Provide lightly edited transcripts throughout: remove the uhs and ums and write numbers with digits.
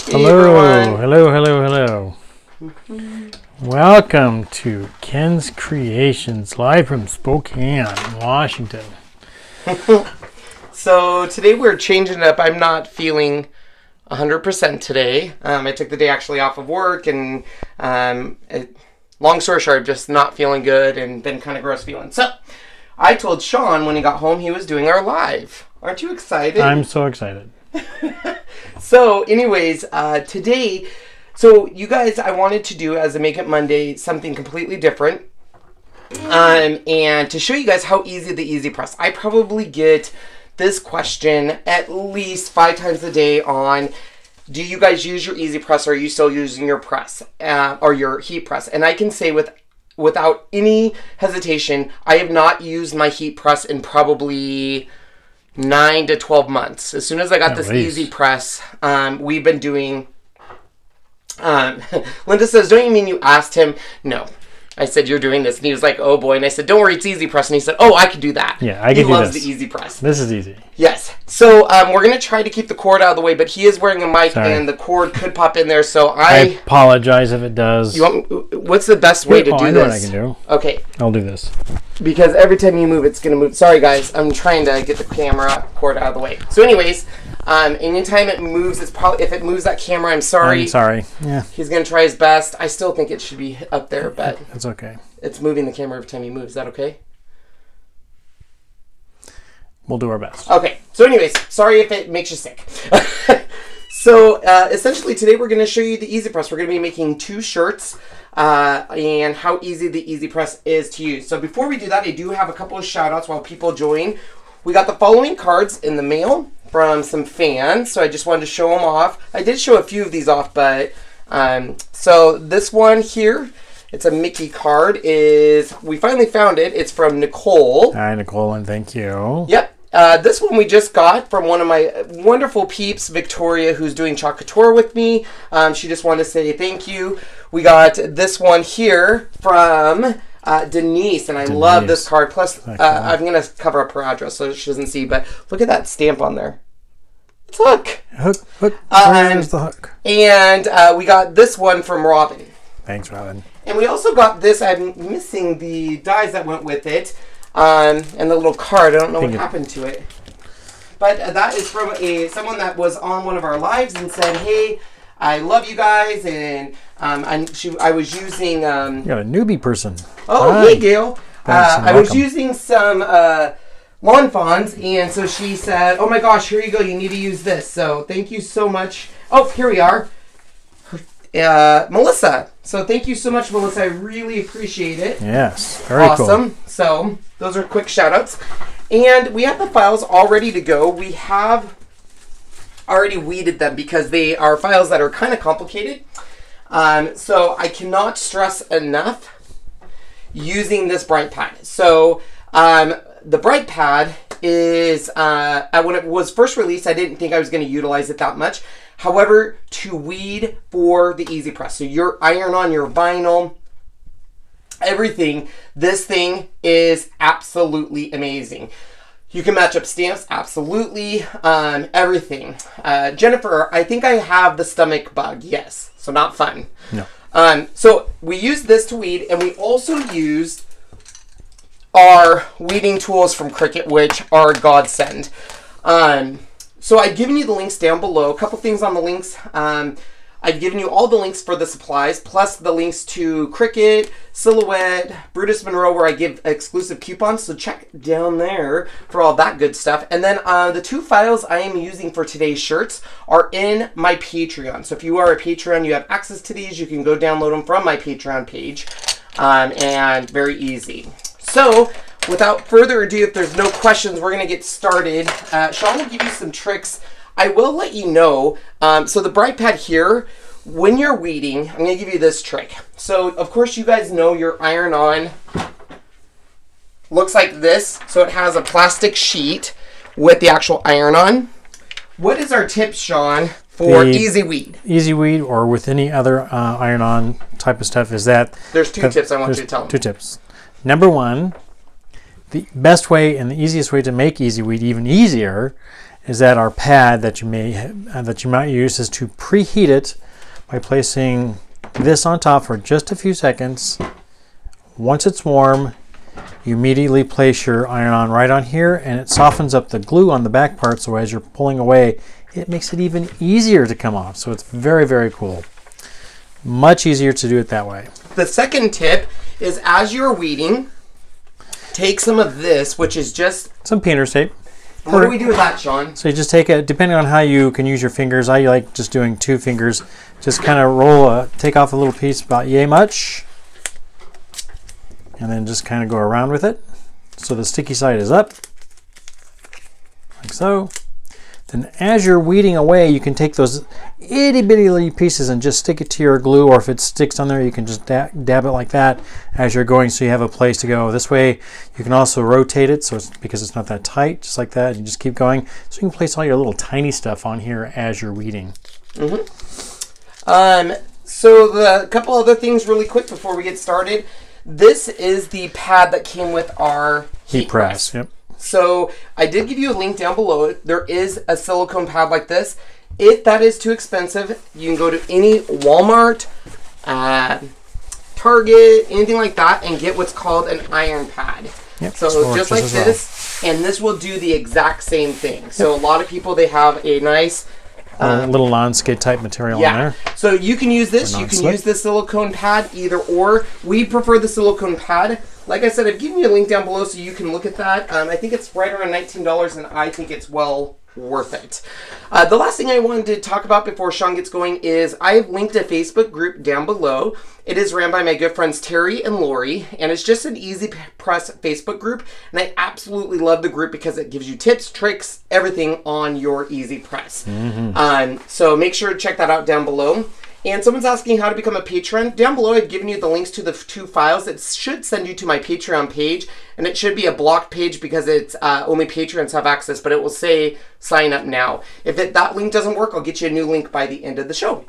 Hello, hello, hello, hello. Welcome to Ken's Creations, live from Spokane, Washington. So today we're changing it up. I'm not feeling 100% today. I took the day actually off of work, and long story short, I'm just not feeling good and been kind of gross feeling. So I told Sean when he got home he was doing our live. Aren't you excited? I'm so excited. So anyways, today, so you guys, I wanted to do as a Make It Monday something completely different. And to show you guys how easy the EasyPress. I probably get this question at least 5 times a day on, do you guys use your EasyPress, or are you still using your press or your heat press? And I can say without any hesitation, I have not used my heat press in probably 9 to 12 months. As soon as I got this EasyPress, we've been doing... Linda says, don't you mean you asked him? No. I said, you're doing this. And he was like, oh boy. And I said, don't worry, it's EasyPress. And he said, oh, I can do that. Yeah, I can do this. He loves the EasyPress. This is easy. Yes. So we're going to try to keep the cord out of the way, but he is wearing a mic and the cord could pop in there. So I apologize if it does. What's the best way to do this? I know what I can do. Okay. I'll do this. Because every time you move, it's going to move. Sorry, guys. I'm trying to get the camera cord out of the way. So anyways, anytime it moves, it's probably, if it moves that camera, I'm sorry. I'm sorry. Yeah. He's going to try his best. I still think it should be up there, but it's okay. It's moving the camera every time he moves. Is that okay? We'll do our best. Okay. So anyways, sorry if it makes you sick. So essentially today we're going to show you the EasyPress. We're going to be making 2 shirts and how easy the EasyPress is to use. So before we do that, I do have a couple of shout outs while people join. We got the following cards in the mail from some fans, so I just wanted to show them off. I did show a few of these off, but so this one here, it's a Mickey card. We finally found it. It's from Nicole. Hi, Nicole, and thank you. Yep. This one we just got from one of my wonderful peeps, Victoria, who's doing Chalk Couture with me. She just wanted to say thank you. We got this one here from Denise, and I love this card. Plus, I'm going to cover up her address so she doesn't see, but look at that stamp on there. It's Hook. Hook. Where's the hook? And we got this one from Robin. Thanks, Robin. And we also got this. I'm missing the dies that went with it. And the little card. I don't know what happened to it. But that is from someone that was on one of our lives and said, hey, I love you guys. And I was using... you got a newbie person. Oh, hi. Hey, Gail. I was using some lawn fawns, and so she said, oh my gosh, here you go. You need to use this. So thank you so much. Oh, here we are. Melissa. So thank you so much, Melissa. I really appreciate it. Yes, very awesome. Cool. So those are quick shout outs. And we have the files all ready to go. We have already weeded them because they are files that are kind of complicated. So I cannot stress enough using this bright pad. So the bright pad is, when it was first released, I didn't think I was going to utilize it that much. However, to weed for the EasyPress, so your iron on your vinyl, everything, this thing is absolutely amazing. You can match up stamps, absolutely, everything. Jennifer, I think I have the stomach bug, yes, so not fun. No. So we use this to weed, and we also used our weeding tools from Cricut, which are a godsend. So I've given you the links down below. A couple things on the links. I've given you all the links for the supplies, plus the links to Cricut, Silhouette, Brutus Monroe, where I give exclusive coupons. So check down there for all that good stuff. And then the 2 files I am using for today's shirts are in my Patreon. So if you are a Patreon, you have access to these. You can go download them from my Patreon page. And very easy. So without further ado, if there's no questions, we're going to get started. Sean will give you some tricks. I will let you know. So the bright pad here, when you're weeding, I'm going to give you this trick. So, of course, you guys know your iron-on looks like this. So it has a plastic sheet with the actual iron-on. What is our tip, Sean, for easy weed? Easy weed, or with any other iron-on type of stuff, is that... There's 2 tips I want you to tell them. 2 tips. Number 1, the best way and the easiest way to make easy weed even easier is that our pad that you might use is to preheat it by placing this on top for just a few seconds. Once it's warm, you immediately place your iron-on right on here, and it softens up the glue on the back part, so as you're pulling away, it makes it even easier to come off. So it's very, very cool. Much easier to do it that way. The second tip is, as you're weeding, take some of this, which is just some painter's tape. What do we do with that, Sean? So you just take it, depending on how you can use your fingers. I like just doing 2 fingers. Just kind of take off a little piece about yay much, and then just kind of go around with it. So the sticky side is up, like so. Then as you're weeding away, you can take those itty bitty little pieces and just stick it to your glue, or if it sticks on there, you can just dab it like that as you're going, so you have a place to go. This way you can also rotate it, so because it's not that tight, just like that. You just keep going, so you can place all your little tiny stuff on here as you're weeding. So the couple other things really quick before we get started. This is the pad that came with our heat press. Yep. So I did give you a link down below. There is a silicone pad like this. If that is too expensive, you can go to any Walmart, Target, anything like that, and get what's called an iron pad. Yep, so just like this, and this will do the exact same thing. So a lot of people, they have a nice little non-skid type material on there. So you can use this. You can use the silicone pad, either or. We prefer the silicone pad. Like I said, I've given you a link down below so you can look at that. I think it's right around $19, and I think it's well worth it. The last thing I wanted to talk about before Sean gets going is I've linked a Facebook group down below. It is ran by my good friends Terry and Lori, and it's just an EasyPress Facebook group, and I absolutely love the group because it gives you tips, tricks, everything on your EasyPress. So make sure to check that out down below. And someone's asking how to become a patron. Down below, I've given you the links to the 2 files that should send you to my Patreon page. And it should be a blocked page because it's only patrons have access, but it will say sign up now. If that link doesn't work, I'll get you a new link by the end of the show.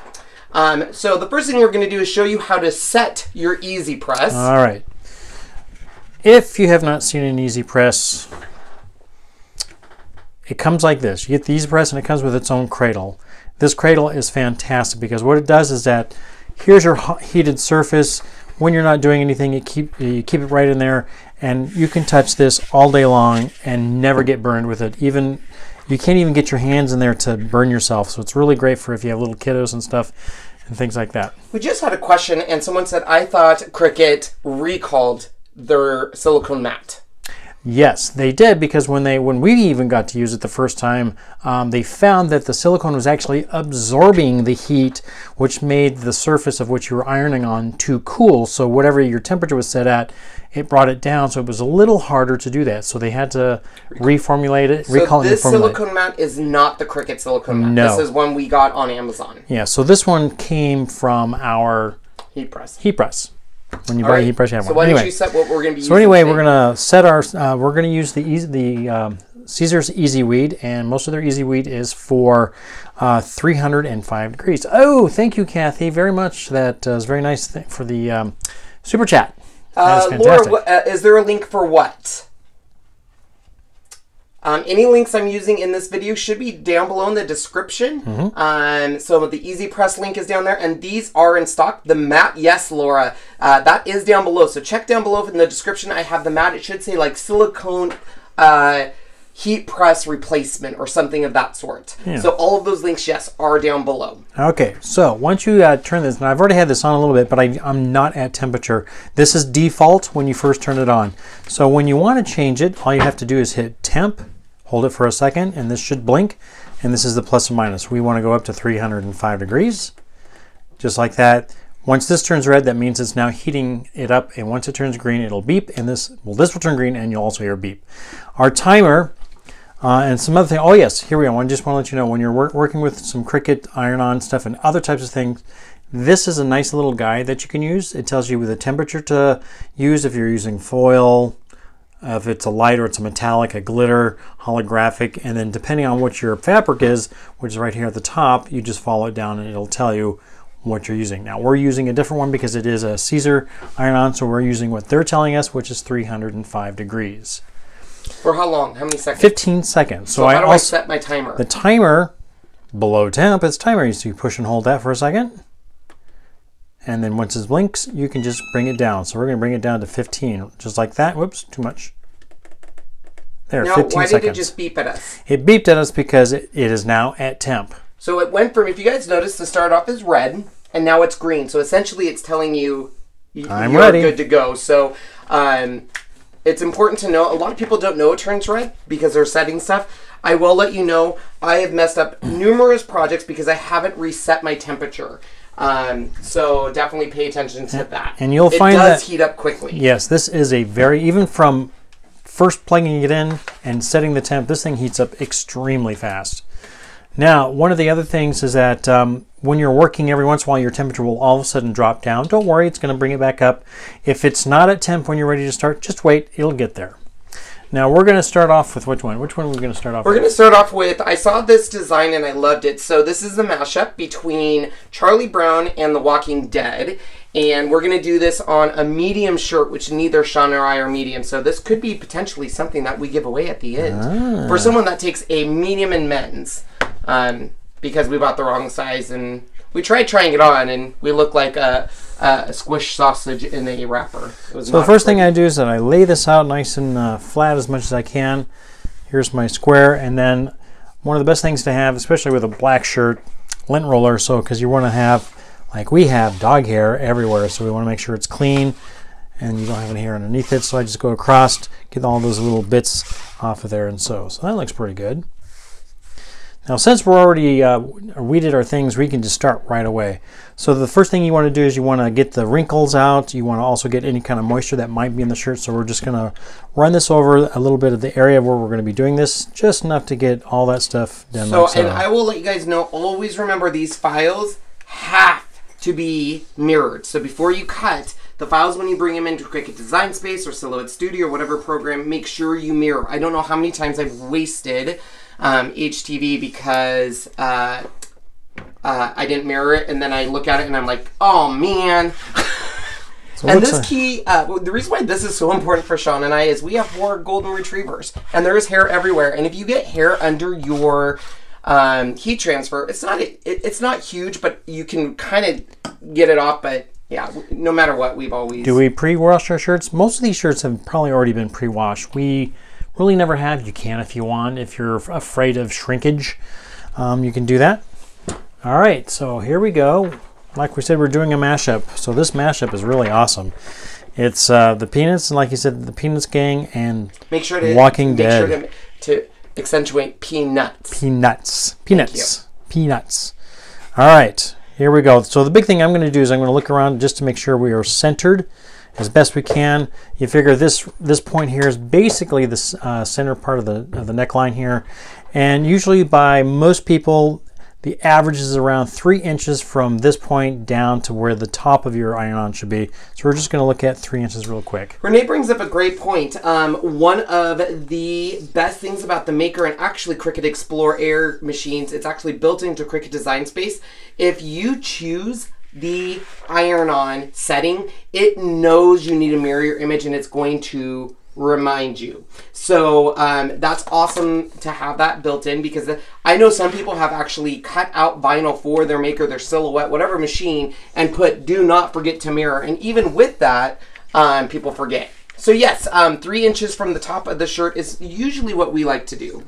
So the first thing we're going to do is show you how to set your EasyPress. All right. If you have not seen an EasyPress, it comes like this. You get the EasyPress and it comes with its own cradle. This cradle is fantastic because what it does is that here's your heated surface. When you're not doing anything, you keep it right in there, and you can touch this all day long and never get burned with it. Even you can't even get your hands in there to burn yourself. So it's really great for if you have little kiddos and stuff and things like that. We just had a question, and someone said, I thought Cricut recalled their silicone mat. Yes, they did, because when we even got to use it the first time, they found that the silicone was actually absorbing the heat, which made the surface of which you were ironing on too cool. So whatever your temperature was set at, it brought it down. So it was a little harder to do that. So they had to reformulate it. So this silicone mat is not the Cricut silicone mat. No. This is one we got on Amazon. Yeah, so this one came from our heat press. When you buy a heat press, you have one. So why don't you set what we're going to be using? So anyway, we're going to set our, we're going to use the Siser's Easy Weed, and most of their Easy Weed is for 305 degrees. Oh, thank you, Kathy, very much. That is very nice for the super chat. That is fantastic. Laura, is there a link for what? Any links I'm using in this video should be down below in the description. So the EasyPress link is down there, and these are in stock. The mat, yes, Laura, that is down below. So check down below in the description. I have the mat. It should say like silicone heat press replacement or something of that sort. Yeah. So all of those links, yes, are down below. Okay, so once you turn this, and I've already had this on a little bit, but I'm not at temperature. This is default when you first turn it on. So when you want to change it, all you have to do is hit temp, hold it for a second, and this should blink, and this is the plus and minus. We want to go up to 305 degrees, just like that. Once this turns red, that means it's now heating it up, and once it turns green, it'll beep, and this will turn green, and you'll also hear a beep. Our timer, and some other thing. Oh yes, here we go. I just want to let you know, when you're working with some Cricut iron-on stuff and other types of things, this is a nice little guide that you can use. It tells you the temperature to use if you're using foil, if it's a light or it's a metallic, a glitter, holographic, and then depending on what your fabric is, which is right here at the top, you just follow it down and it'll tell you what you're using. Now we're using a different one because it is a Siser iron-on, so we're using what they're telling us, which is 305 degrees. For how long? How many seconds? 15 seconds. So how do I set my timer? The timer, below temp, it's timer. So you push and hold that for a second. And then once it blinks, you can just bring it down. So we're going to bring it down to 15, just like that. Whoops, too much. There, now, 15 seconds. Why did it just beep at us? It beeped at us because it is now at temp. So it went from, if you guys noticed, to start off as red, and now it's green. So essentially it's telling you I'm you're ready. Good to go. So it's important to know, a lot of people don't know it turns red because they're setting stuff. I will let you know, I have messed up numerous projects because I haven't reset my temperature. So definitely pay attention to that. And you'll find it does that, heat up quickly. Yes, this is a very, even from first plugging it in and setting the temp, this thing heats up extremely fast. Now, one of the other things is that when you're working, every once in a while your temperature will all of a sudden drop down. Don't worry, it's going to bring it back up. If it's not at temp when you're ready to start, just wait, it'll get there. Now we're going to start off with which one? Which one are we going to start off with? We're going to start off with, I saw this design and I loved it. So this is the mashup between Charlie Brown and The Walking Dead. And we're going to do this on a medium shirt, which neither Sean or I are medium. So this could be potentially something that we give away at the end. For someone that takes a medium in men's. Because we bought the wrong size and we tried trying it on and we look like a squished sausage in a wrapper. So the first thing I do is that I lay this out nice and flat as much as I can. Here's my square, and then one of the best things to have, especially with a black shirt, lint roller, so because you want to have, like we have, dog hair everywhere, so we want to make sure it's clean and you don't have any hair underneath it. So I just go across, get all those little bits off of there and so that looks pretty good. Now, since we're already weeded our things, we can just start right away. So the first thing you want to do is you want to get the wrinkles out. You want to also get any kind of moisture that might be in the shirt. So we're just going to run this over a little bit of the area where we're going to be doing this, just enough to get all that stuff done. So, and I will let you guys know, always remember these files have to be mirrored. So before you cut, the files when you bring them into Cricut Design Space or Silhouette Studio or whatever program, make sure you mirror. I don't know how many times I've wasted HTV because I didn't mirror it, and then I look at it and I'm like, oh man. And this key, the reason why this is so important for Sean and I is we have 4 golden retrievers and there is hair everywhere, and if you get hair under your heat transfer, it's not huge, but you can kind of get it off. But yeah, no matter what, we've always... Do we pre-wash our shirts? Most of these shirts have probably already been pre-washed. We really never have. You can if you want. If you're afraid of shrinkage, you can do that. All right, so here we go. Like we said, we're doing a mashup. So this mashup is really awesome. It's the Peanuts, and like you said, the Peanuts gang and make sure to, Walking Dead. Make sure to accentuate peanuts. Peanuts. Peanuts. Peanuts. All right, here we go. So the big thing I'm going to do is I'm going to look around just to make sure we are centered as best we can. You figure this point here is basically the center part of the neckline here, and usually by most people the average is around 3 inches from this point down to where the top of your iron-on should be. So we're just going to look at 3 inches real quick. Renee brings up a great point. One of the best things about the Maker and actually Cricut Explore Air machines, it's actually built into Cricut Design Space. If you choose the iron-on setting, it knows you need to mirror your image and it's going to remind you. So that's awesome to have that built in, because I know some people have actually cut out vinyl for their Maker, their Silhouette, whatever machine, and put do not forget to mirror. And even with that, people forget. So yes, 3 inches from the top of the shirt is usually what we like to do.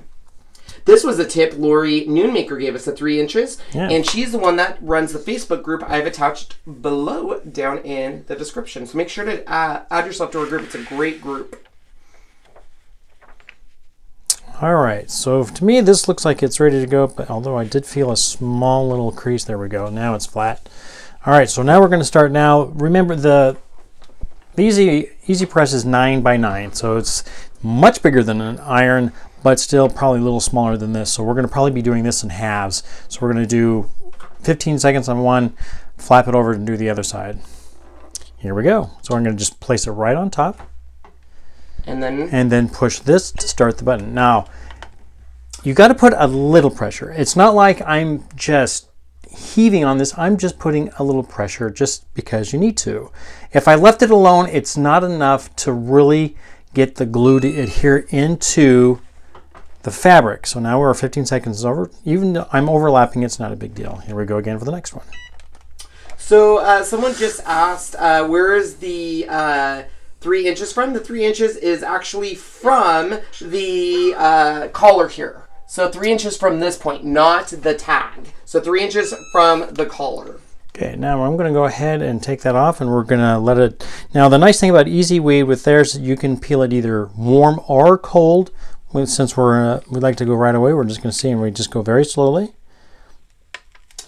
This was a tip Lori Noonmaker gave us, 3 inches, and she's the one that runs the Facebook group I've attached below down in the description. So make sure to add yourself to our group. It's a great group. All right, so to me this looks like it's ready to go, but although I did feel a small little crease, there we go, now it's flat. All right, so now we're going to start. Now remember the EasyPress is 9 by 9, so it's much bigger than an iron, but still probably a little smaller than this. So we're going to probably be doing this in halves. So we're going to do 15 seconds on one, flap it over and do the other side. Here we go. So I'm going to just place it right on top. And then push this to start the button. Now, you got to put a little pressure. It's not like I'm just heaving on this. I'm just putting a little pressure just because you need to. If I left it alone, it's not enough to really get the glue to adhere into the fabric. So now we're 15 seconds over. Even though I'm overlapping, it's not a big deal. Here we go again for the next one. So someone just asked, where is the 3 inches from? The 3 inches is actually from the collar here. So 3 inches from this point, not the tag. So 3 inches from the collar. Okay, now I'm going to go ahead and take that off, and we're going to let it... Now the nice thing about EasyWeed with theirs, you can peel it either warm or cold. Since we like to go right away, we're just going to see, and we just go very slowly.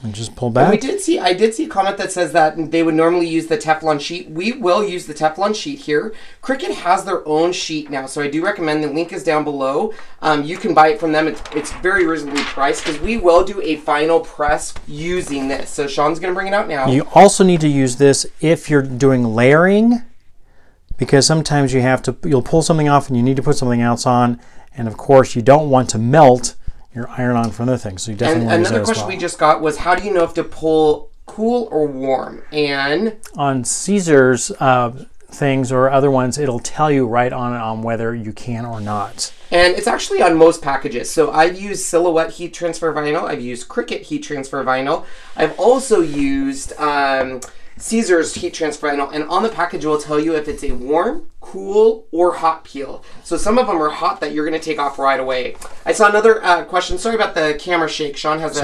And just pull back. And I did see a comment that says that they would normally use the Teflon sheet. We will use the Teflon sheet here. Cricut has their own sheet now, so I do recommend. The link is down below. You can buy it from them. It's very reasonably priced, because we will do a final press using this. So Sean's going to bring it out now. You also need to use this if you're doing layering, because sometimes you'll pull something off and you need to put something else on, and of course you don't want to melt your iron-on for other things, so you definitely want to use that as well. Another question we just got was, how do you know if to pull cool or warm? And on Siser's things or other ones, it'll tell you right on whether you can or not. And it's actually on most packages. So I've used Silhouette heat transfer vinyl. I've used Cricut heat transfer vinyl. I've also used Siser's heat transfer vinyl, and on the package it will tell you if it's a warm, cool, or hot peel. So some of them are hot that you're going to take off right away. I saw another question. Sorry about the camera shake. Sean has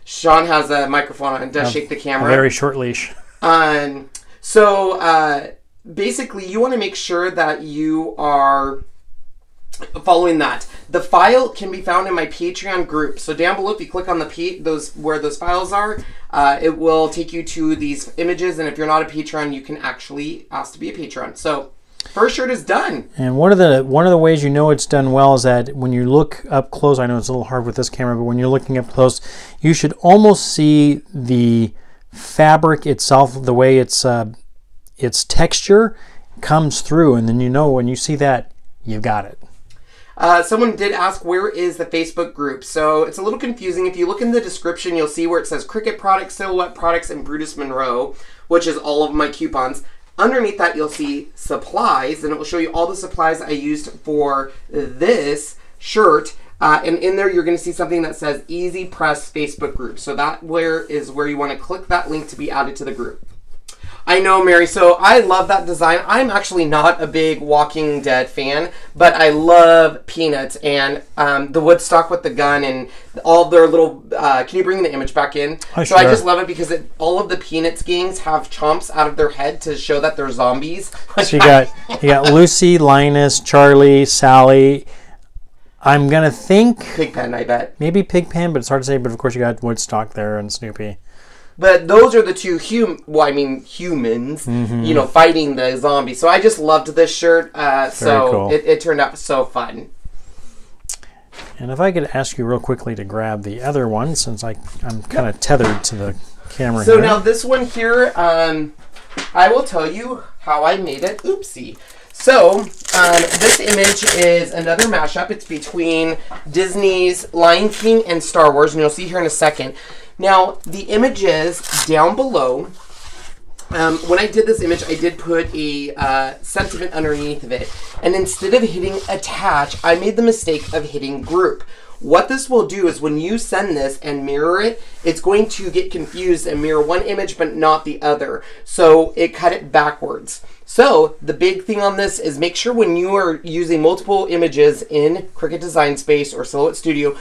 Sean has a microphone on and does shake the camera. A very short leash. Basically, you want to make sure that you are following that. The file can be found in my Patreon group. So down below, if you click on the where those files are, it will take you to these images. And if you're not a Patreon, you can actually ask to be a patron. So first shirt is done. And one of the ways you know it's done well is that when you look up close, I know it's a little hard with this camera, but when you're looking up close, you should almost see the fabric itself, the way its texture comes through, and then you know when you see that, you've got it. Someone did ask, where is the Facebook group? So it's a little confusing. If you look in the description, you'll see where it says Cricut products, Silhouette products, and Brutus Monroe, which is all of my coupons. Underneath that, you'll see supplies, and it will show you all the supplies I used for this shirt. And in there, you're going to see something that says EasyPress Facebook group. So that is where you want to click that link to be added to the group. I know, Mary. So I love that design. I'm actually not a big Walking Dead fan, but I love Peanuts and the Woodstock with the gun and all their little... can you bring the image back in? Oh, so sure. I just love it because all of the Peanuts gangs have chomps out of their head to show that they're zombies. So you got Lucy, Linus, Charlie, Sally. I'm going to think... Pigpen, I bet. Maybe Pigpen, but it's hard to say. But of course you got Woodstock there and Snoopy. But those are the two humans, you know, fighting the zombies. So I just loved this shirt. So cool. It turned out so fun. And if I could ask you real quickly to grab the other one, since I'm kind of tethered to the camera here. So now this one here, I will tell you how I made it. Oopsie. So this image is another mashup. It's between Disney's Lion King and Star Wars, and you'll see here in a second. Now, the images down below, when I did this image, I did put a sentiment underneath of it. And instead of hitting attach, I made the mistake of hitting group. What this will do is when you send this and mirror it, it's going to get confused and mirror one image but not the other. So it cut it backwards. So the big thing on this is make sure when you are using multiple images in Cricut Design Space or Silhouette Studio,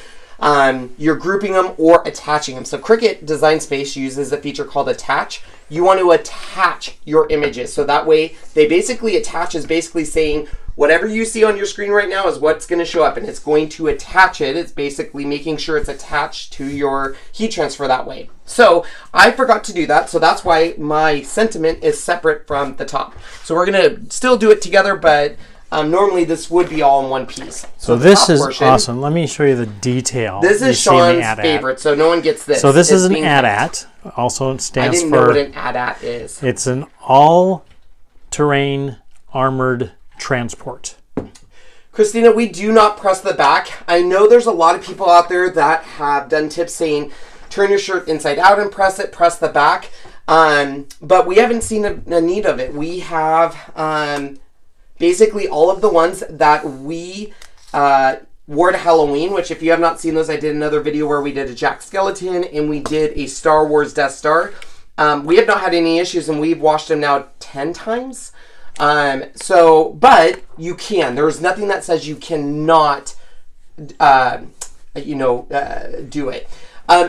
you're grouping them or attaching them. So Cricut Design Space uses a feature called attach. You want to attach your images. So that way they basically attach is basically saying whatever you see on your screen right now is what's going to show up, and it's going to attach it. It's basically making sure it's attached to your heat transfer that way. So I forgot to do that. So that's why my sentiment is separate from the top. So we're going to still do it together, but normally this would be all in one piece. So this is awesome. Let me show you the detail. This is Sean's favorite, so no one gets this. So this is an AT-AT. Also it stands for... I didn't know what an AT-AT is. It's an all-terrain armored transport. Christina, we do not press the back. I know there's a lot of people out there that have done tips saying turn your shirt inside out and press it, press the back. But we haven't seen a need of it. We have... basically all of the ones that we wore to Halloween, which if you have not seen those, I did another video where we did a Jack Skeleton and we did a Star Wars Death Star. We have not had any issues, and we've washed them now 10 times. But you can. There's nothing that says you cannot, do it.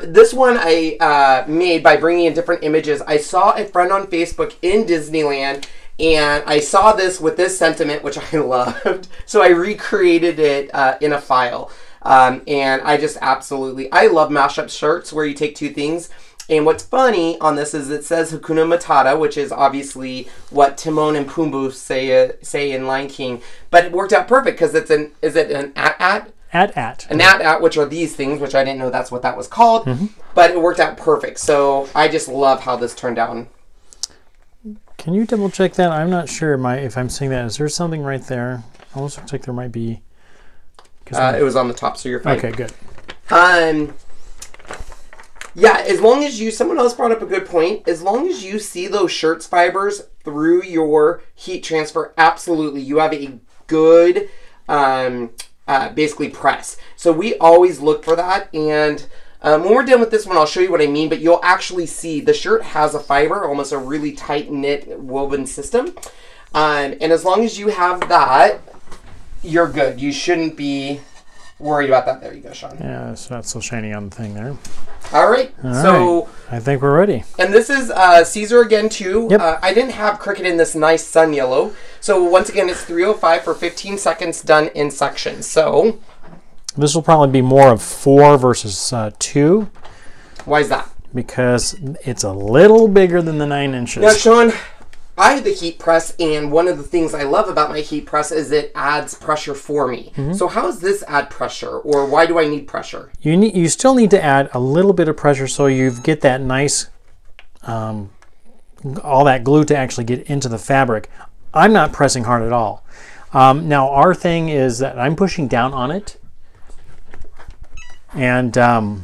This one I made by bringing in different images. I saw a friend on Facebook in Disneyland, and I saw this with this sentiment, which I loved. So I recreated it in a file. And I just absolutely, I love mashup shirts where you take two things. And what's funny on this is it says Hakuna Matata, which is obviously what Timon and Pumbaa say in Lion King. But it worked out perfect because it's an, is it an at? At. An at, which are these things, which I didn't know that's what that was called. But it worked out perfect. So I just love how this turned out. Can you double check that? I'm not sure if I'm seeing that. Is there something right there? Almost looks like there might be. It was on the top, so you're fine. Okay, good. Yeah, as long as you, someone else brought up a good point, as long as you see those shirts fibers through your heat transfer, absolutely, you have a good, basically press. So we always look for that, and when we're done with this one, I'll show you what I mean, but you'll actually see the shirt has a fiber, almost a really tight-knit woven system, and as long as you have that, you're good. You shouldn't be worried about that. There you go, Sean. Yeah, it's not so shiny on the thing there. All right, so I think we're ready. And this is Siser again too. Yep. I didn't have Cricut in this nice sun yellow. So once again, it's 305 for 15 seconds done in sections. So this will probably be more of 4 versus 2. Why is that? Because it's a little bigger than the 9 inches. Now, Sean, I have the heat press, and one of the things I love about my heat press is it adds pressure for me. So how does this add pressure, or why do I need pressure? You still need to add a little bit of pressure so you get that nice, all that glue to actually get into the fabric. I'm not pressing hard at all. Now our thing is that I'm pushing down on it, and the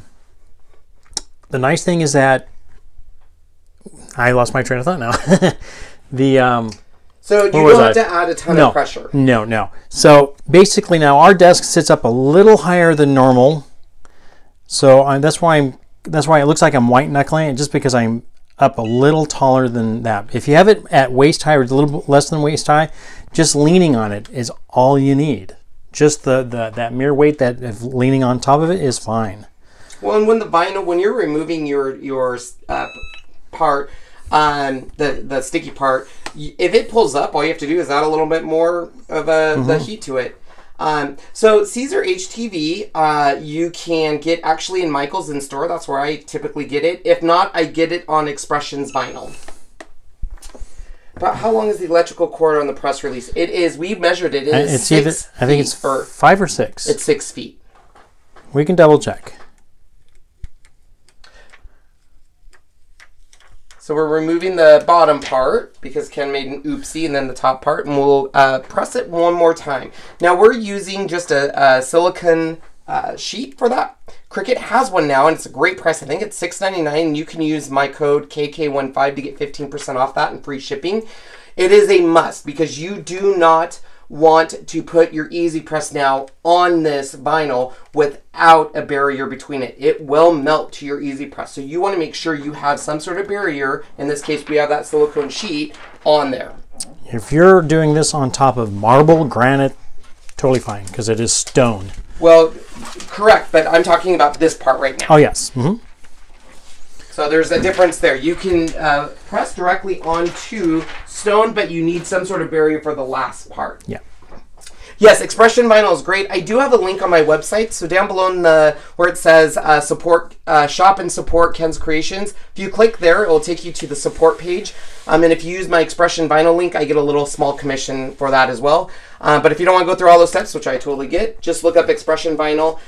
nice thing is that I lost my train of thought now. So you don't have to add a ton of pressure. No. So basically now our desk sits up a little higher than normal. So that's why it looks like I'm white knuckling it, just because I'm up a little taller than that. If you have it at waist high or a little bit less than waist high, just leaning on it is all you need. Just that mere weight that of leaning on top of it is fine. Well, and when the vinyl, when you're removing your part, the sticky part, if it pulls up, all you have to do is add a little bit more of the heat to it. So Siser HTV, you can get actually in Michael's in store. That's where I typically get it. If not, I get it on Expressions vinyl. About how long is the electrical cord on the press release? It is, we measured it. It is 6 feet. I think it's 5 or 6. It's 6 feet. We can double check. So we're removing the bottom part because Ken made an oopsie, and then the top part, and we'll press it one more time. Now we're using just a silicone sheet for that. Cricut has one now, and it's a great price. I think it's $6.99. You can use my code KK15 to get 15% off that and free shipping. It is a must because you do not want to put your EasyPress now on this vinyl without a barrier between it. It will melt to your EasyPress. So you want to make sure you have some sort of barrier. In this case, we have that silicone sheet on there. If you're doing this on top of marble, granite, totally fine, because it is stone. Well, correct, but I'm talking about this part right now. Oh, yes. So there's a difference there. You can press directly onto stone, but you need some sort of barrier for the last part. Yeah. Yes, Expression Vinyl is great. I do have a link on my website. So down below in where it says support, shop and support Ken's Creations, if you click there, it will take you to the support page. And if you use my Expression Vinyl link, I get a little small commission for that as well. But if you don't want to go through all those steps, which I totally get, just look up Expression Vinyl.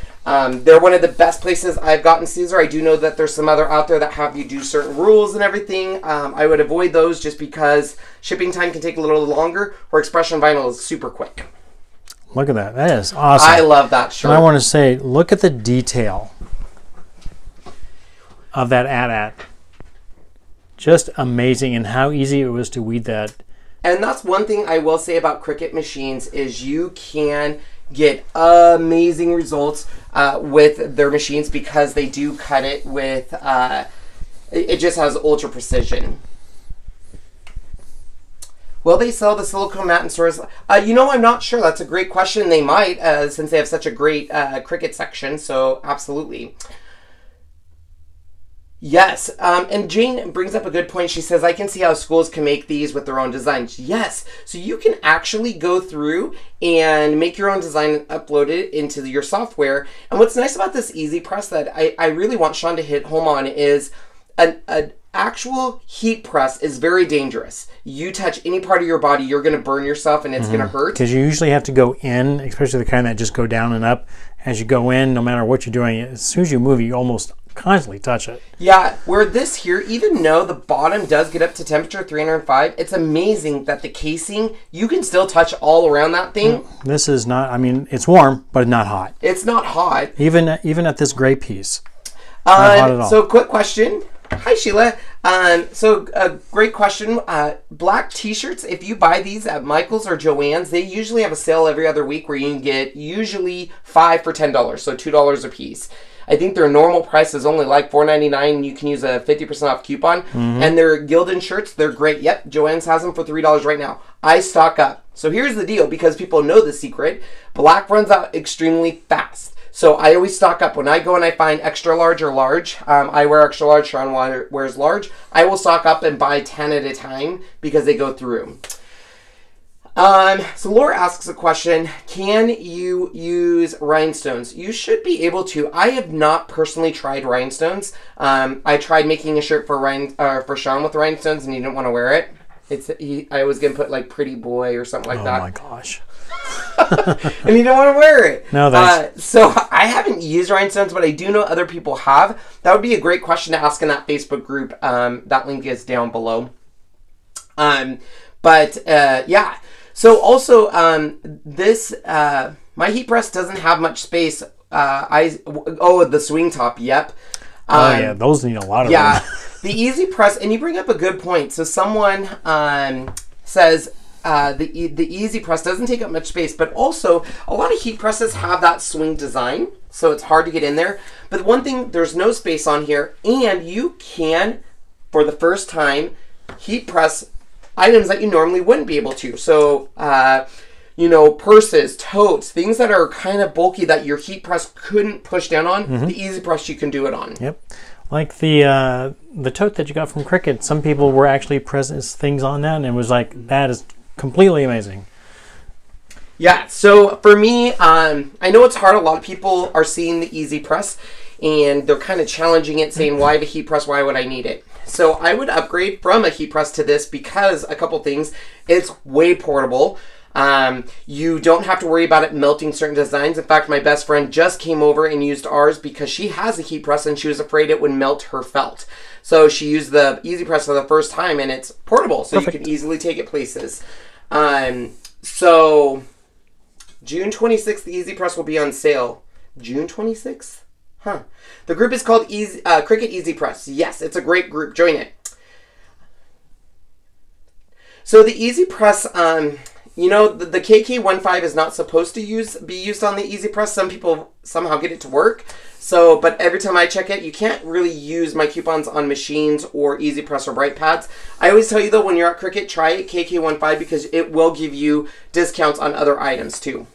They're one of the best places I've gotten Siser. I do know that there's some other out there that have you do certain rules and everything. I would avoid those just because shipping time can take a little longer, where Expression Vinyl is super quick. Look at that. That is awesome. I love that shirt. And I want to say, look at the detail of that at. Just amazing, and how easy it was to weed that And that's one thing I will say about Cricut machines is you can get amazing results with their machines because they do cut it with, it just has ultra precision. Will they sell the silicone mat in stores? You know, I'm not sure. That's a great question. They might, since they have such a great Cricut section. So absolutely. Yes, and Jane brings up a good point. She says, I can see how schools can make these with their own designs. Yes, so you can actually go through and make your own design and upload it into your software. And what's nice about this EasyPress that I really want Sean to hit home on is an actual heat press is very dangerous. You touch any part of your body, you're going to burn yourself and it's going to hurt. Because you usually have to go in, especially the kind that just go down and up. As you go in, no matter what you're doing, as soon as you move, you almost constantly touch it. Yeah, where this here, even though the bottom does get up to temperature 305, it's amazing that the casing, you can still touch all around that thing. This is not, I mean, it's warm, but not hot. It's not hot. Even at this gray piece. Not hot at all. So quick question. Hi, Sheila. So a great question. Black t-shirts, if you buy these at Michael's or Joann's, they usually have a sale every other week where you can get usually 5 for $10, so $2 a piece. I think their normal price is only like $4.99, and you can use a 50% off coupon. And their Gildan shirts, they're great. Yep, Joann's has them for $3 right now. I stock up. So here's the deal, because people know the secret. Black runs out extremely fast. So I always stock up. When I go and I find extra large or large, I wear extra large, Sean wears large, I will stock up and buy 10 at a time because they go through. So Laura asks a question, can you use rhinestones? You should be able to. I have not personally tried rhinestones. I tried making a shirt for Sean with rhinestones and he didn't want to wear it. I was going to put like Pretty Boy or something like that. Oh my gosh. And you don't want to wear it. No, thanks. So I haven't used rhinestones, but I do know other people have. That would be a great question to ask in that Facebook group. That link is down below. Yeah. So also, this my heat press doesn't have much space. The swing top. Yep. Yeah, those need a lot of room. The EasyPress, and you bring up a good point. So someone says. The EasyPress doesn't take up much space, but also a lot of heat presses have that swing design, so it's hard to get in there. But one thing, there's no space on here, and you can, for the first time, heat press items that you normally wouldn't be able to. So, you know, purses, totes, things that are kind of bulky that your heat press couldn't push down on, the EasyPress you can do it on. Yep. Like the tote that you got from Cricut, some people were actually pressing things on that, and it was like, that is completely amazing. Yeah, so for me, I know it's hard. A lot of people are seeing the EasyPress and they're kind of challenging it, saying, why the heat press? Why would I need it? So I would upgrade from a heat press to this because a couple things. It's way portable. You don't have to worry about it melting certain designs. In fact, my best friend just came over and used ours because she has a heat press and she was afraid it would melt her felt. So she used the EasyPress for the first time and it's portable, so Perfect. You can easily take it places. So June 26th, the EasyPress will be on sale. June 26th? Huh. The group is called Cricut EasyPress. Yes, it's a great group. Join it. So the EasyPress, you know, the KK15 is not supposed to be used on the EasyPress. Some people somehow get it to work. So, but every time I check it, you can't really use my coupons on machines or EasyPress or Bright Pads. I always tell you though, when you're at Cricut, try it, KK15, because it will give you discounts on other items too.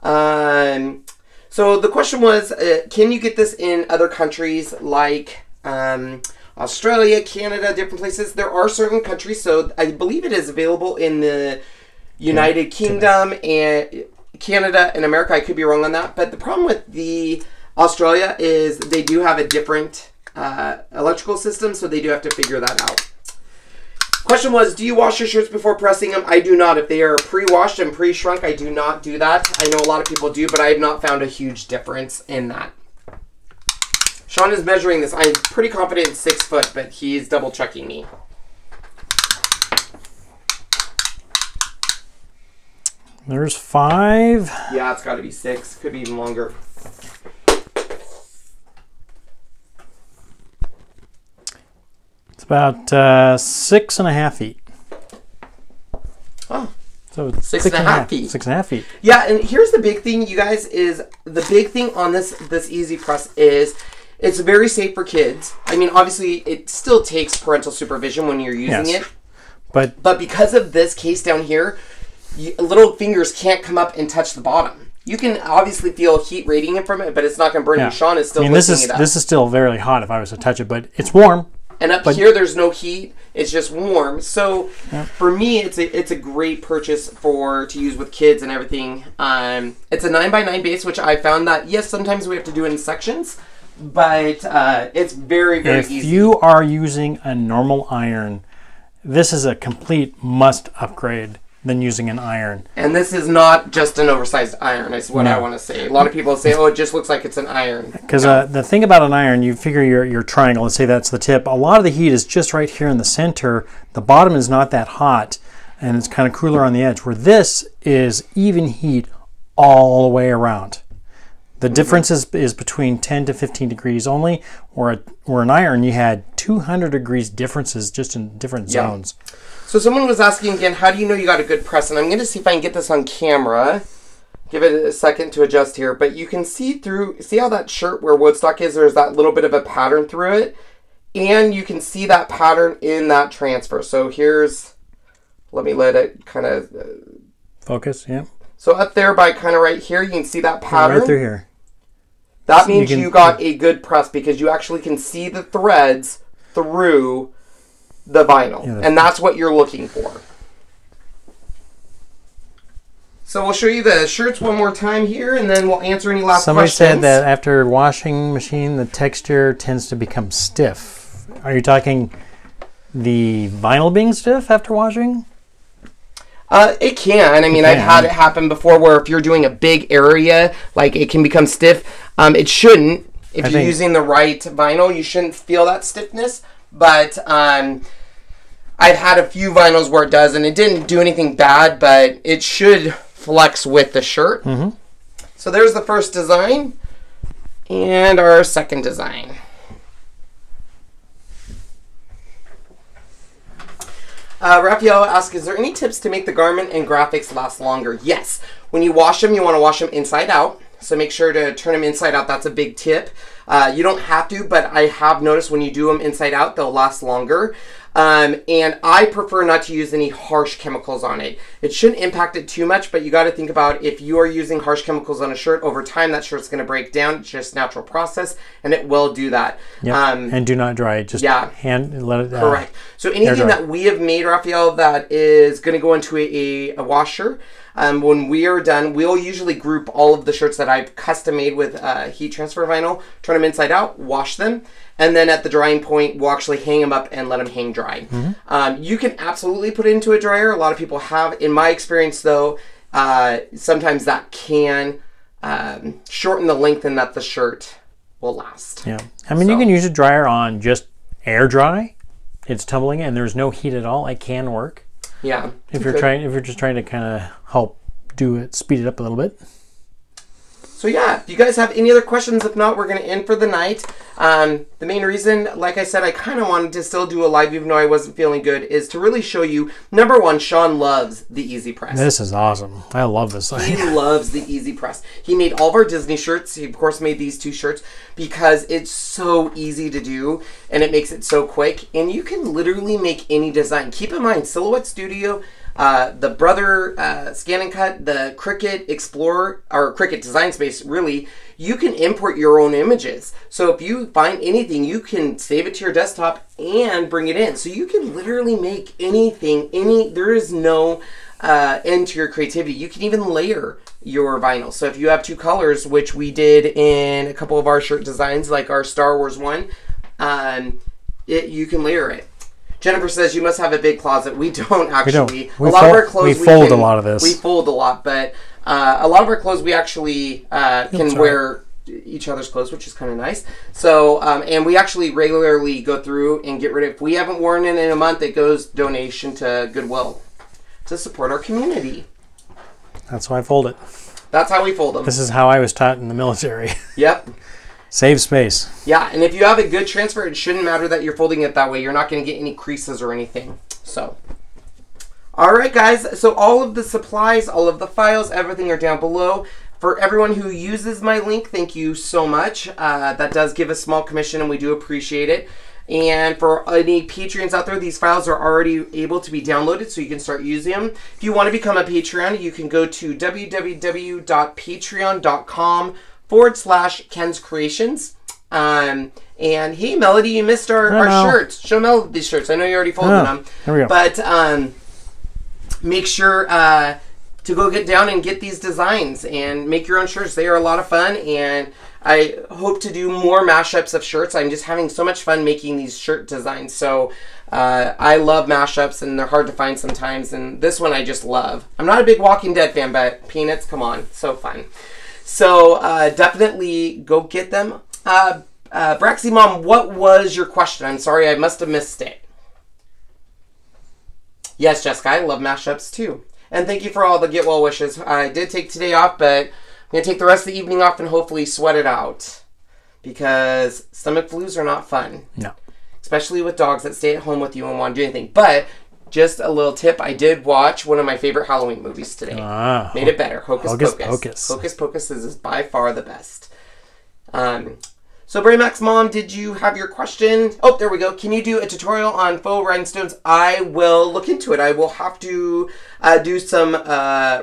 So the question was, can you get this in other countries like Australia, Canada, different places? There are certain countries, so I believe it is available in the United Kingdom and Canada and America. I could be wrong on that, but the problem with the Australia is they do have a different electrical system, so they do have to figure that out. Question was, do you wash your shirts before pressing them? I do not. If they are pre-washed and pre-shrunk, I do not do that. I know a lot of people do, but I have not found a huge difference in that. Sean is measuring this. I'm pretty confident it's 6 foot, but he's double checking me. There's 5. Yeah, it's got to be 6. Could be even longer. It's about 6.5 feet. Oh. So it's 6.5 feet. 6.5 feet. Yeah, and here's the big thing, you guys, is the big thing on this EasyPress is it's very safe for kids. I mean, obviously, it still takes parental supervision when you're using it. But because of this case down here, little fingers can't come up and touch the bottom. You can obviously feel heat radiating from it, but it's not going to burn you. Sean is still lifting it up. This is still very hot if I was to touch it, but it's warm. And up here, there's no heat. It's just warm. So for me, it's a great purchase to use with kids and everything. It's a 9x9 base, which I found that, yes, sometimes we have to do it in sections, but it's very, very easy. If you are using a normal iron, this is a complete must upgrade than using an iron. And this is not just an oversized iron, is what I want to say. A lot of people say, oh, it just looks like it's an iron. Because the thing about an iron, you figure your triangle, let's say that's the tip, a lot of the heat is just right here in the center. The bottom is not that hot, and it's kind of cooler on the edge, where this is even heat all the way around. The difference is between 10 to 15 degrees only, where an iron, you had 200 degrees differences just in different zones. So someone was asking again, how do you know you got a good press? And I'm going to see if I can get this on camera. Give it a second to adjust here. But you can see how that shirt where Woodstock is, there's that little bit of a pattern through it. And you can see that pattern in that transfer. So here's, let me let it kind of... focus, yeah. So up there by kind of right here, you can see that pattern. Right through here. That means you got a good press because you actually can see the threads through the vinyl, and that's what you're looking for. So we'll show you the shirts one more time here, and then we'll answer any last questions. Somebody said that after washing machine, the texture tends to become stiff. Are you talking the vinyl being stiff after washing? It can. I mean, I've had it happen before where if you're doing a big area, like it can become stiff. It shouldn't. If you're using the right vinyl, you shouldn't feel that stiffness. But I've had a few vinyls where it does, and it didn't do anything bad, but it should flex with the shirt. So there's the first design and our second design. Raphael asks, is there any tips to make the garment and graphics last longer? Yes. When you wash them, you want to wash them inside out. So make sure to turn them inside out. That's a big tip. You don't have to, but I have noticed when you do them inside out, they'll last longer. And I prefer not to use any harsh chemicals on it. It shouldn't impact it too much, but you got to think about if you are using harsh chemicals on a shirt, over time that shirt's going to break down. It's just natural process, and it will do that. And do not dry it. Just hand let it. Correct. So anything that we have made, Raphael, that is going to go into a washer. When we are done, we'll usually group all of the shirts that I've custom made with heat transfer vinyl, turn them inside out, wash them, and then at the drying point, we'll actually hang them up and let them hang dry. You can absolutely put it into a dryer. A lot of people have. In my experience, though, sometimes that can shorten the length and that the shirt will last. Yeah, I mean, you can use a dryer on just air dry. It's tumbling and there's no heat at all. It can work. Yeah. If you're just trying to kind of help do it, speed it up a little bit. So yeah, if you guys have any other questions, if not, we're going to end for the night. The main reason, like I said, I kind of wanted to still do a live even though I wasn't feeling good, is to really show you, number one, Sean loves the EasyPress. This is awesome. I love this thing. He loves the EasyPress. He made all of our Disney shirts. He, of course, made these 2 shirts because it's so easy to do and it makes it so quick. And you can literally make any design. Keep in mind, Silhouette Studio, the Brother Scan and Cut, the Cricut Explorer, or Cricut Design Space, really, you can import your own images. So if you find anything, you can save it to your desktop and bring it in. So you can literally make anything, there is no end to your creativity. You can even layer your vinyl. So if you have 2 colors, which we did in a couple of our shirt designs, like our Star Wars one, you can layer it. Jennifer says you must have a big closet. We don't actually. We fold a lot of this. We fold a lot, but a lot of our clothes we actually can wear each other's clothes, which is kind of nice. So, and we actually regularly go through and get rid of. If we haven't worn it in a month, it goes donation to Goodwill to support our community. That's why I fold it. That's how we fold them. This is how I was taught in the military. Yep. Save space. Yeah, and if you have a good transfer, it shouldn't matter that you're folding it that way. You're not going to get any creases or anything. So, all right, guys. So all of the supplies, all of the files, everything are down below. For everyone who uses my link, thank you so much. That does give a small commission, and we do appreciate it. And for any Patreons out there, these files are already able to be downloaded, so you can start using them. If you want to become a Patreon, you can go to www.patreon.com/Ken's Kreations. And hey, Melody, you missed our shirts. Show Melody these shirts. I know you already folded them. There we go. But make sure to go get down and get these designs and make your own shirts. They are a lot of fun, and I hope to do more mashups of shirts. I'm just having so much fun making these shirt designs. So I love mashups, and they're hard to find sometimes. And this one I just love. I'm not a big Walking Dead fan, but Peanuts, come on, so fun. So definitely go get them. Braxy Mom, what was your question? I'm sorry, I must have missed it. Yes, Jessica, I love mashups too. And thank you for all the get well wishes. I did take today off, but I'm going to take the rest of the evening off and hopefully sweat it out. Because stomach flus are not fun. No. Especially with dogs that stay at home with you and want to do anything. But just a little tip, I did watch one of my favorite Halloween movies today. Made it better. Hocus Pocus. Hocus Pocus is by far the best. So Braymax Mom, did you have your question? Oh, there we go. Can you do a tutorial on faux rhinestones? I will look into it. I will have to do some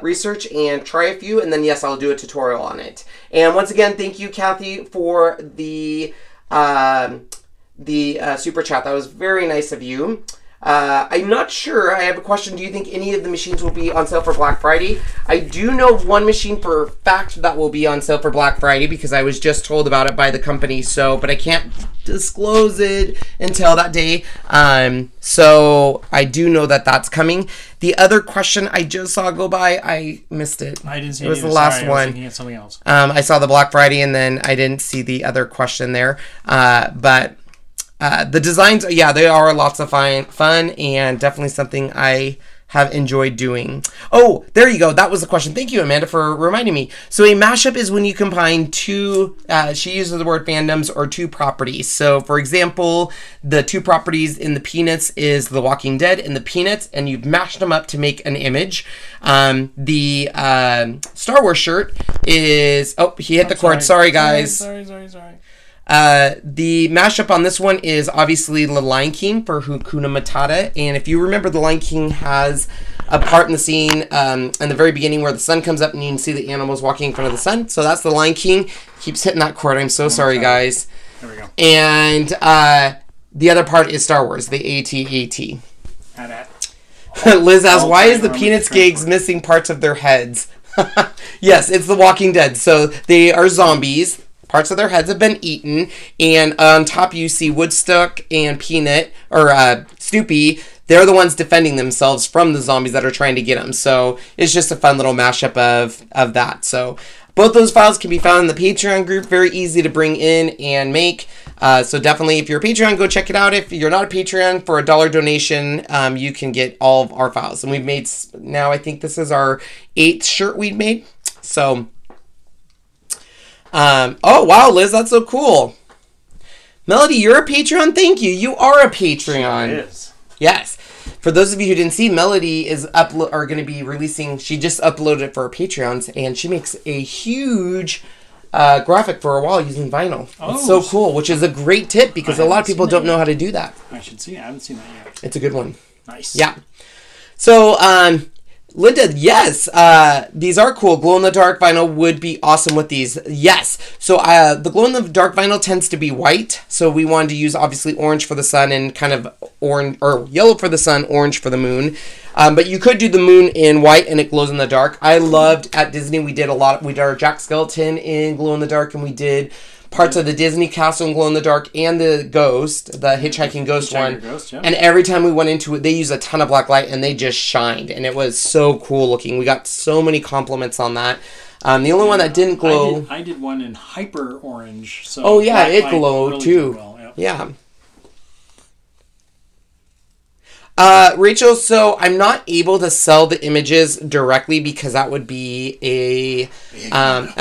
research and try a few, and then yes, I'll do a tutorial on it. And once again, thank you, Kathy, for the super chat. That was very nice of you. I'm not sure. I have a question. Do you think any of the machines will be on sale for Black Friday? I do know of one machine for a fact that will be on sale for Black Friday because I was just told about it by the company. So, but I can't disclose it until that day. So I do know that that's coming. The other question I just saw go by, I missed it. I didn't see it. It was the last one. I was thinking of something else. I saw the Black Friday and then I didn't see the other question there. The designs, yeah, they are lots of fun and definitely something I have enjoyed doing. Oh, there you go. That was the question. Thank you, Amanda, for reminding me. So a mashup is when you combine two, she uses the word fandoms or two properties. So for example, the two properties in the Peanuts is The Walking Dead and the Peanuts, and you've mashed them up to make an image. The Star Wars shirt is, oh, he hit the cord. Sorry, guys. Sorry. The mashup on this one is obviously The Lion King for Hakuna Matata. And if you remember, The Lion King has a part in the scene in the very beginning where the sun comes up and you can see the animals walking in front of the sun. So that's The Lion King. Keeps hitting that chord. I'm so sorry, guys. There we go. And the other part is Star Wars, the AT-AT. Liz asks, why is the Peanuts gigs missing parts of their heads? Yes, it's The Walking Dead. So they are zombies. Parts of their heads have been eaten, and on top you see Woodstock and Peanut, or Snoopy. They're the ones defending themselves from the zombies that are trying to get them. So it's just a fun little mashup of that. So both those files can be found in the Patreon group. Very easy to bring in and make. So definitely, if you're a Patreon, go check it out. If you're not a Patreon, for a $1 donation, you can get all of our files. And we've made, now I think this is our 8th shirt we've made. So... oh wow, Liz, that's so cool. Melody, you're a Patreon. Thank you. You are a Patreon. She is. Yes. For those of you who didn't see, Melody is going to be releasing. She just uploaded it for her Patreons, and she makes a huge graphic for a wall using vinyl. Oh, it's so cool, which is a great tip because a lot of people don't know how to do that. I should see. I haven't seen that yet. It's a good one. Nice. Yeah. So, Linda, yes, these are cool. Glow-in-the-dark vinyl would be awesome with these. Yes. So the glow-in-the-dark vinyl tends to be white. So we wanted to use, obviously, orange for the sun and kind of orange, or yellow for the sun, orange for the moon. But you could do the moon in white and it glows in the dark. I loved, at Disney, we did our Jack Skellington in glow-in-the-dark, and we did parts of the Disney Castle in glow-in-the-dark and the Ghost, the Hitchhiking Ghost one. Ghost, yeah. And every time we went into it, they used a ton of black light and they just shined. And it was so cool looking. We got so many compliments on that. The only one that didn't glow... I did one in hyper orange. So oh yeah, it glowed really too. Well, yep. Yeah. Rachel, so I'm not able to sell the images directly because that would be a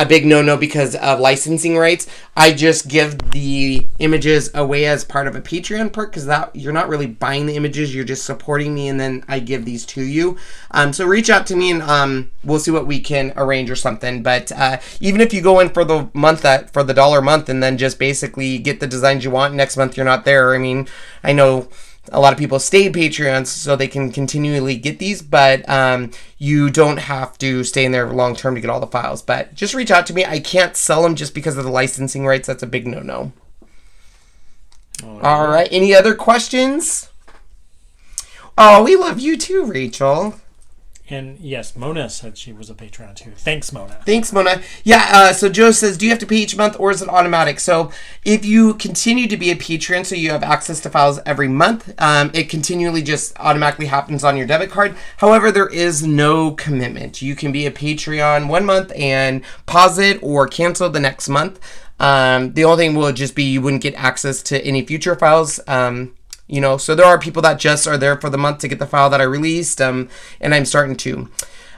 big no-no because of licensing rights. I just give the images away as part of a Patreon perk because that you're not really buying the images, you're just supporting me, and then I give these to you. So reach out to me and we'll see what we can arrange or something. But even if you go in for the month for the $1 a month and then just basically get the designs you want, next month you're not there. I mean, I know a lot of people stay Patreons so they can continually get these, but you don't have to stay in there long term to get all the files. But just reach out to me. I can't sell them just because of the licensing rights. That's a big no-no. All right. Any other questions? Oh, we love you too, Rachel. And yes, Mona said she was a Patreon too. Thanks, Mona. Thanks, Mona. Yeah, so Joe says, do you have to pay each month or is it automatic? So if you continue to be a Patreon, so you have access to files every month, it continually just automatically happens on your debit card. However, there is no commitment. You can be a Patreon 1 month and pause it or cancel the next month. The only thing will just be you wouldn't get access to any future files. You know, so there are people that just are there for the month to get the file that I released, and I'm starting to.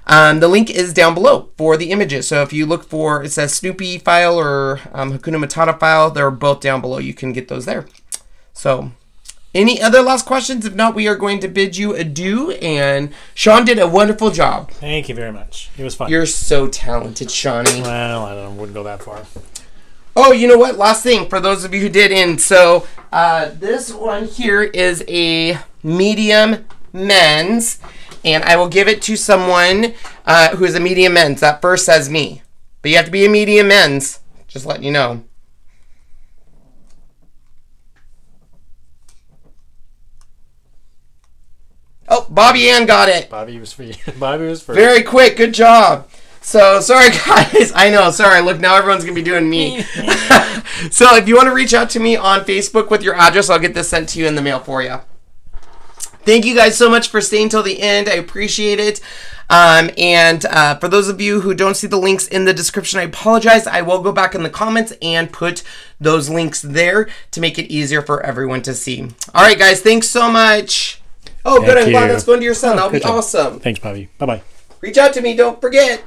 The link is down below for the images. So if you look for, it says Snoopy file or Hakuna Matata file, they're both down below. You can get those there. So any other last questions? If not, we are going to bid you adieu. And Sean did a wonderful job. Thank you very much. It was fun. You're so talented, Shawnee. Well, I wouldn't go that far. Oh, you know what? Last thing for those of you who did in. So this one here is a medium men's, and I will give it to someone who is a medium men's. That first says me, but you have to be a medium men's. Just letting you know. Oh, Bobby Ann got it. Bobby was for you. Bobby was for very quick. Good job. So, sorry guys, I know, sorry, look, now everyone's going to be doing me. So, if you want to reach out to me on Facebook with your address, I'll get this sent to you in the mail for you. Thank you guys so much for staying till the end, I appreciate it. For those of you who don't see the links in the description, I apologize. I will go back in the comments and put those links there to make it easier for everyone to see. All right, guys, thanks so much. Oh, good, I'm glad that's going to your son. That'll be awesome. Thanks, Bobby. Bye-bye. Reach out to me, don't forget.